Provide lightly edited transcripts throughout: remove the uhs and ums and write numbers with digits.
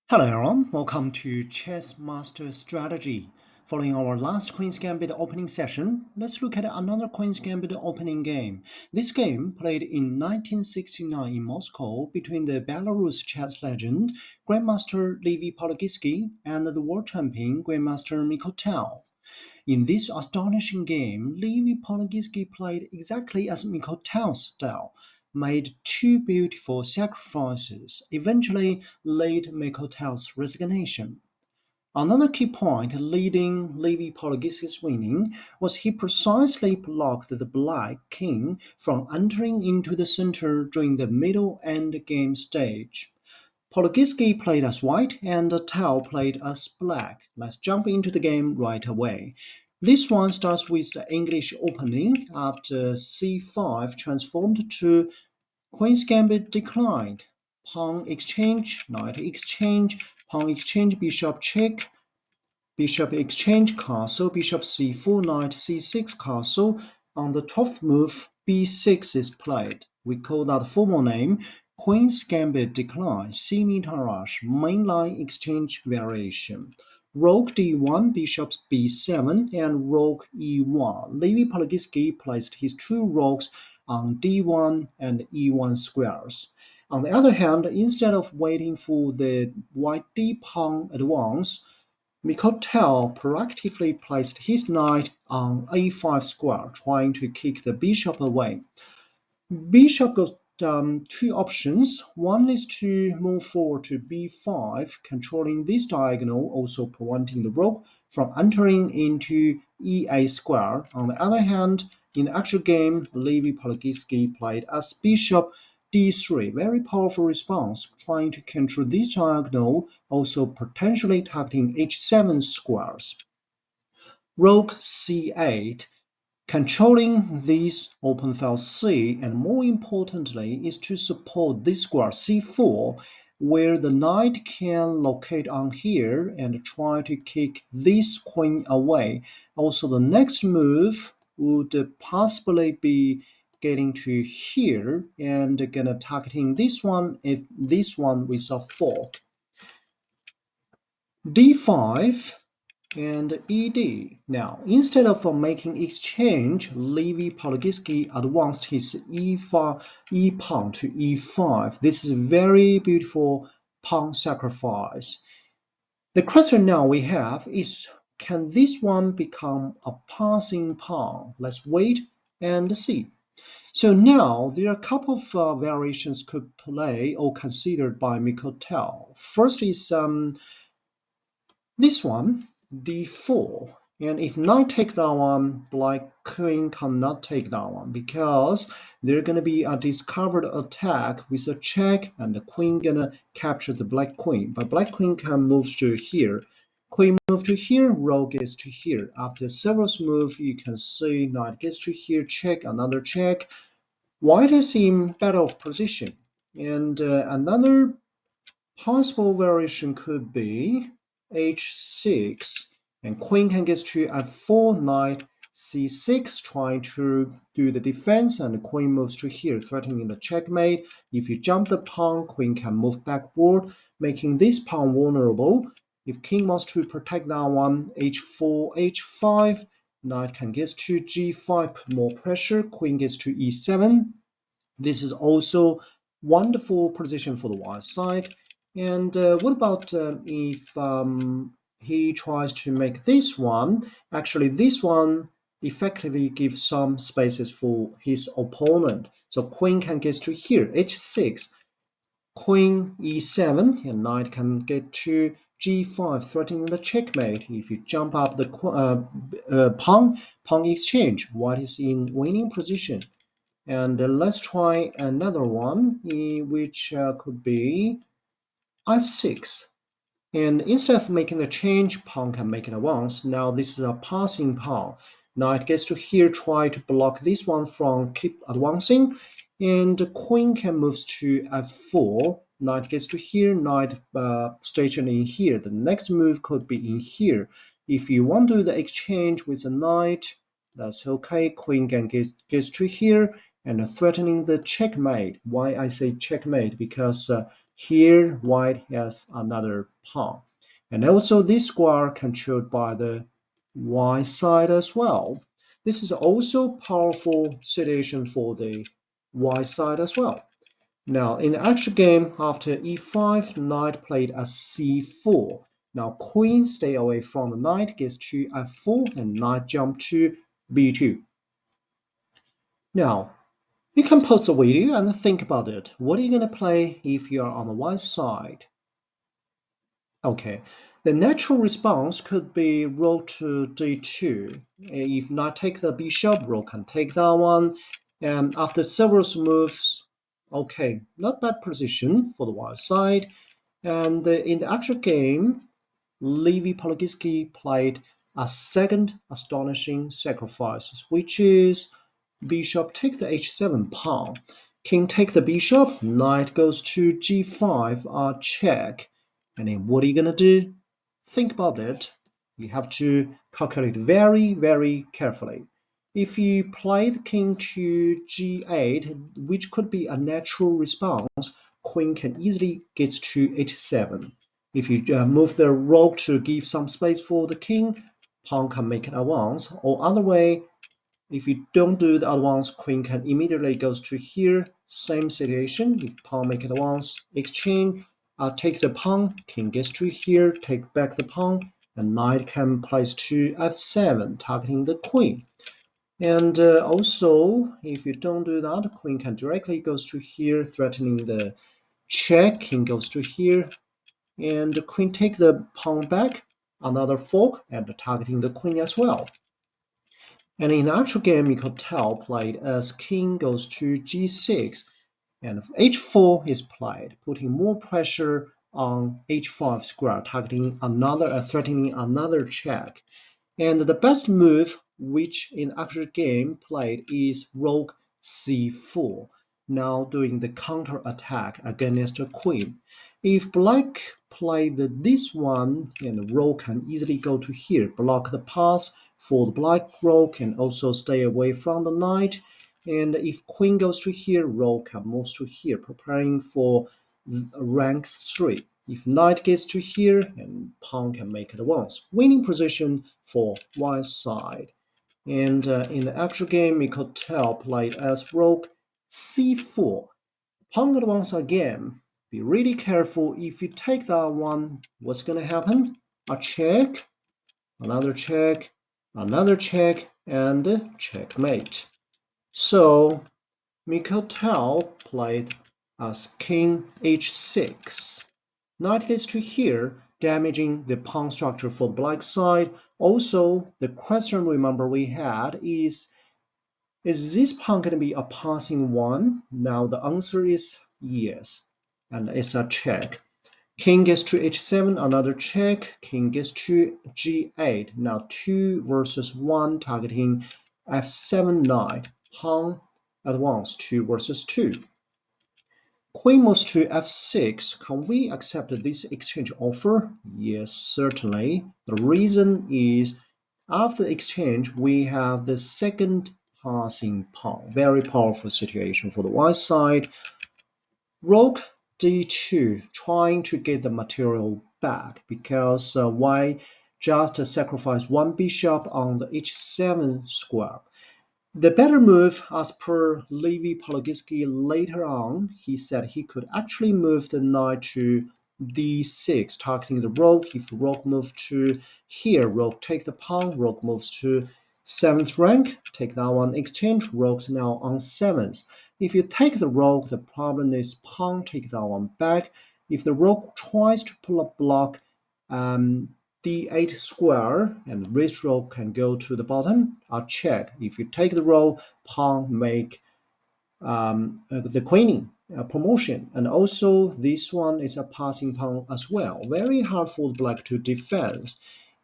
Hello everyone, welcome to Chess Master Strategy. Following our last Queen's Gambit opening session, let's look at another Queen's Gambit opening game. This game, played in 1969 in Moscow between the Belarus chess legend Grandmaster Lev Polugaevsky and the world champion Grandmaster Mikhail Tal. In this astonishing game, Lev Polugaevsky played exactly as Mikhail Tal's style, made two beautiful sacrifices, eventually led Mikhail Tal's resignation. Another key point leading Lev Polugaevsky's winning was he precisely blocked the black king from entering into the center during the middle endgame stage. Polugaevsky played as white and Tal played as black. Let's jump into the game right away. This one starts with the English opening after c5 transformed to Queen's Gambit declined. Pawn exchange, knight exchange, pawn exchange, bishop check, bishop exchange, castle, bishop c4, knight c6, castle. On the 12th move, b6 is played. We call that formal name Queen's Gambit decline, Semi-Tarrasch, mainline exchange variation. Rook d1, bishop b7, and rook e1. Lev Polugaevsky placed his two rooks on d1 and e1 squares. On the other hand, instead of waiting for the white d pawn advance, Mikhail Tal proactively placed his knight on a5 square, trying to kick the bishop away. Bishop got two options. One is to move forward to b5, controlling this diagonal, also preventing the rook from entering into e8 square. On the other hand, in the actual game, Lev Polugaevsky played as bishop d3. Very powerful response, trying to control this diagonal, also potentially targeting h7 squares. Rook c8. Controlling this open file C, and more importantly, is to support this square C4, where the knight can locate on here and try to kick this queen away. Also, the next move would possibly be getting to here and gonna targeting this one with a fork. D5 and ED. Now, instead of making exchange, Lev Polugaevsky advanced his E pawn to E5. This is a very beautiful pawn sacrifice. The question now we have is, can this one become a passing pawn? Let's wait and see. So now there are a couple of variations could play or considered by Mikhail Tal. First is this one, d4. And if knight takes that one, black queen cannot take that one because there's gonna be a discovered attack with a check, and the queen gonna capture the black queen. But black queen can move to here. Queen move to here, rook gets to here. After several moves, you can see knight gets to here, check, another check. White is in better of position. And another possible variation could be h6, and queen can get to f4, knight c6, trying to do the defense, and the queen moves to here, threatening the checkmate. If you jump the pawn, queen can move backward, making this pawn vulnerable. If king wants to protect that one, h4, h5, knight can get to g5, put more pressure, queen gets to e7. This is also wonderful position for the white side. And what about if he tries to make this one? Actually, this one effectively gives some spaces for his opponent. So queen can get to here, h6, queen e7, and knight can get to g5, threatening the checkmate. If you jump up the pawn exchange, white is in winning position. And let's try another one, which could be f6. And instead of making a change, pawn can make it a once. Now this is a passing pawn. Knight gets to here, try to block this one from keep advancing. And the queen can move to f4. Knight gets to here, knight stationed in here. The next move could be in here. If you want to do the exchange with a knight, that's okay. Queen can gets to here and threatening the checkmate. Why I say checkmate? Because Here, white has another pawn. And also this square controlled by the white side as well. This is also powerful situation for the white side as well. Now, in the actual game, after e5, knight played a c4. Now, queen stay away from the knight, gets to f4, and knight jump to b2. Now, you can pause the video and think about it. What are you going to play if you are on the white side? Okay, the natural response could be rook to d2. If knight takes the bishop, rook can take that one. And after several moves, okay, not bad position for the white side. And in the actual game, Lev Polugaevsky played a second astonishing sacrifice, which is bishop takes the h7 pawn. King takes the bishop, knight goes to g5, check. And then what are you gonna do? Think about it. You have to calculate very, very carefully. If you play the king to g8, which could be a natural response, queen can easily get to h7. If you move the rook to give some space for the king, pawn can make it advance. Or other way, if you don't do the advance, queen can immediately goes to here. Same situation. If pawn make it advance, exchange, take the pawn, king gets to here, take back the pawn, and knight can place to f7, targeting the queen. And also, if you don't do that, queen can directly goes to here, threatening the check. King goes to here, and the queen take the pawn back, another fork, and targeting the queen as well. And in the actual game, Mikhail Tal played as king goes to g6, and h4 is played, putting more pressure on h5 square, targeting another, threatening another check. And the best move, which in actual game played, is rook c4, now doing the counter attack against the queen. If black played this one, and the rook can easily go to here, block the path for the black rook, and also stay away from the knight. And if queen goes to here, rook can move to here, preparing for rank 3. If knight gets to here, and pawn can make it once. Winning position for white side. And in the actual game, Mikhail Tal played as rook c4. Pawn advance again. Be really careful. If you take that one, what's going to happen? A check, another check, another check, and checkmate. So Mikhail Tal played as king h6. Knight gets to here, damaging the pawn structure for the black side. Also, the question remember we had is this pawn going to be a passing one? Now the answer is yes, and it's a check. King gets to h7, another check. King gets to g8. Now 2 versus 1, targeting f7 knight. Pawn advance 2 versus 2. Queen moves to f6. Can we accept this exchange offer? Yes, certainly. The reason is after exchange, we have the second passing pawn. Very powerful situation for the white side. Rook d2, trying to get the material back because white just sacrificed one bishop on the h7 square. The better move, as per Lev Polugaevsky later on, he said he could actually move the knight to d6, targeting the rook. If rook moves to here, rook take the pawn, rook moves to 7th rank, take that one exchange, rook's now on 7th. If you take the rook, the problem is pawn take that one back. If the rook tries to pull a block, d8 square, and the raised rook can go to the bottom. I'll check. If you take the rook, pawn make the queening promotion. And also this one is a passing pawn as well. Very hard for black to defend.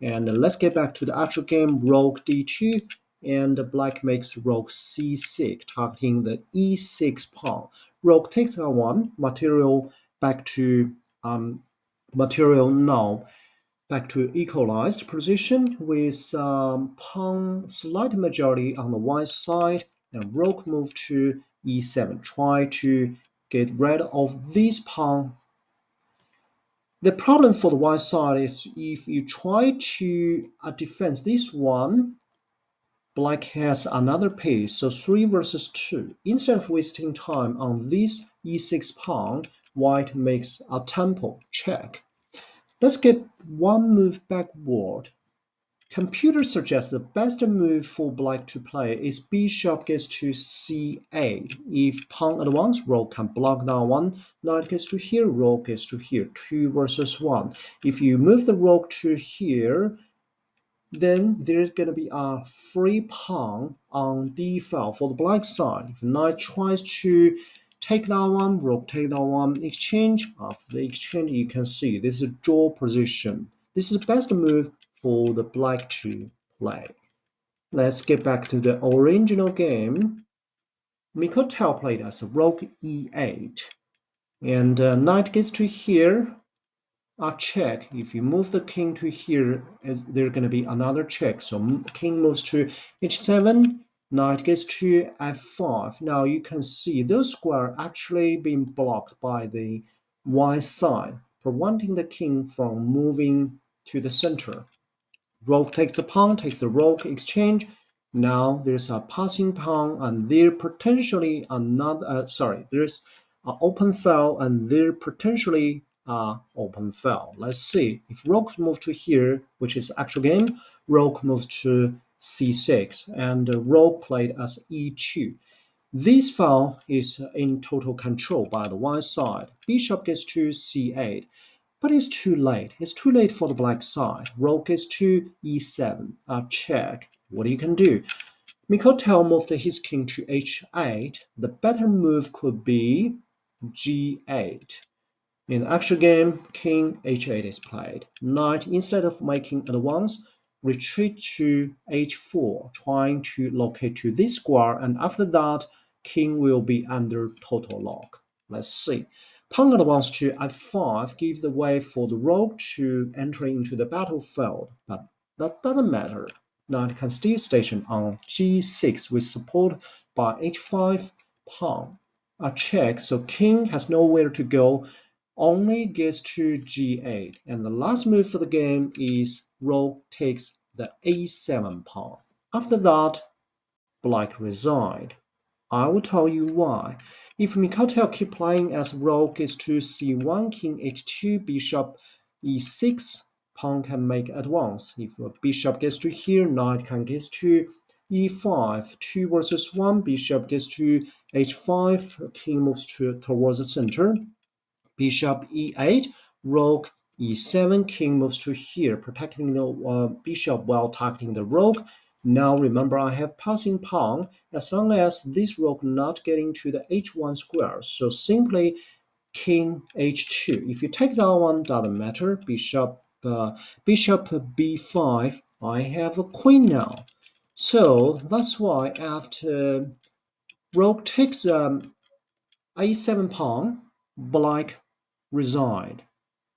And let's get back to the actual game. Rook d2, and black makes rook c6, targeting the e6 pawn. Rook takes that one. Material back to material now back to equalized position with pawn slight majority on the white side, and rook move to e7. Try to get rid of this pawn The problem for the white side is if you try to defend this one, black has another piece, so 3 versus 2. Instead of wasting time on this e6 pawn, white makes a tempo check. Let's get one move backward. Computer suggests the best move for black to play is bishop gets to c8. If pawn advance, rook can block that one. Knight gets to here, rook gets to here. 2 versus 1. If you move the rook to here, then there's going to be a free pawn on d file for the black side. If knight tries to take that one, rook take that one, exchange. After the exchange, you can see this is a draw position. This is the best move for the black to play. Let's get back to the original game. Mikhail Tal played as rook e8. And knight gets to here, a check. If you move the king to here, there's going to be another check. So king moves to h7, knight gets to f5. Now you can see those squares actually being blocked by the white side, preventing the king from moving to the center. Rook takes the pawn, takes the rook, exchange. Now there's a passing pawn, and there potentially another. There's an open file, and there potentially open file. Let's see if rook moves to here, which is actual game. Rook moves to c6, and rook played as e2. This file is in total control by the white side. Bishop gets to c8. But it's too late. It's too late for the black side. Rook is to e7. Check. What you can do? Mikhail Tal moved his king to h8. The better move could be g8. In the actual game, king h8 is played. Knight, instead of making advance, retreat to h4, trying to locate to this square, and after that, king will be under total lock. Let's see. Pawn advance to f5 gives the way for the rook to enter into the battlefield, but that doesn't matter. Knight can still station on g6 with support by h5 pawn. A check, so king has nowhere to go, only gets to g8, and the last move for the game is rook takes the a7 pawn. After that, black resigned. I will tell you why. If Mikhail Tal keep playing as rook is to c1, king h2, bishop e6, pawn can make advance. If a bishop gets to here, knight can get to e5, 2 versus 1, bishop gets to h5, king moves towards the center. Bishop e8, rook e7, king moves to here, protecting the bishop while targeting the rook. Now remember, I have passing pawn as long as this rook not getting to the h1 square. So simply king h2. If you take that one, doesn't matter. Bishop b5. I have a queen now. So that's why after rook takes a7 pawn, black resigned.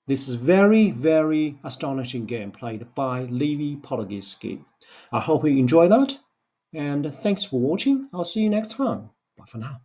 This is very, very astonishing game played by Lev Polugaevsky. I hope you enjoy that, and thanks for watching. I'll see you next time. Bye for now.